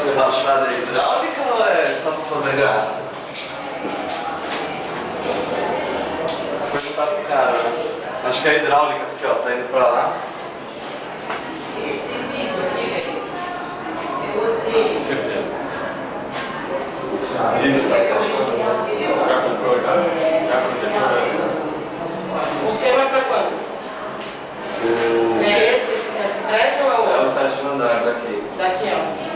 fazer rachada hidráulica ou é só pra fazer graça? Vou perguntar pro cara, né? Acho que é hidráulica, porque ó, tá indo pra lá. Diz pra cá. Já comprou, já? Já comprou? O seu é pra quando? É esse prédio ou é o outro? É o 7º andar daqui. Daqui, ó.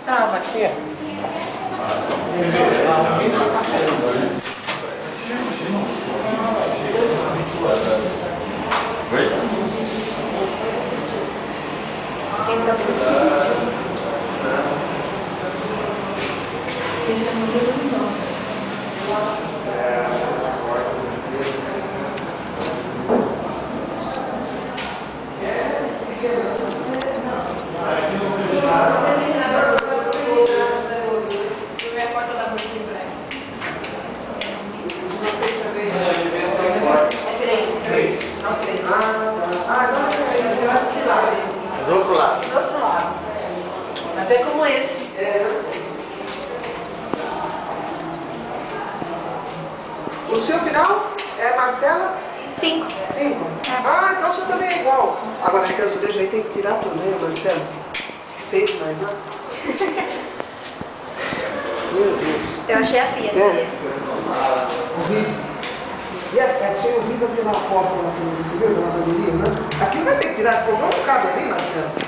Tava aqui, ó. Esse é o modelo nosso. Do outro lado. Do outro lado. Mas é como esse. O seu final é Marcela? 5. 5? Ah, então o seu também é igual. Agora esse azulejo aí tem que tirar tudo, né, Marcela? Fez mais, né? Meu Deus. Eu achei a pia. Horrível. E achei horrível aquela porta lá, você viu? Da lavanderia, né? Aquilo vai ter que tirar, não cabe ali, Marcelo.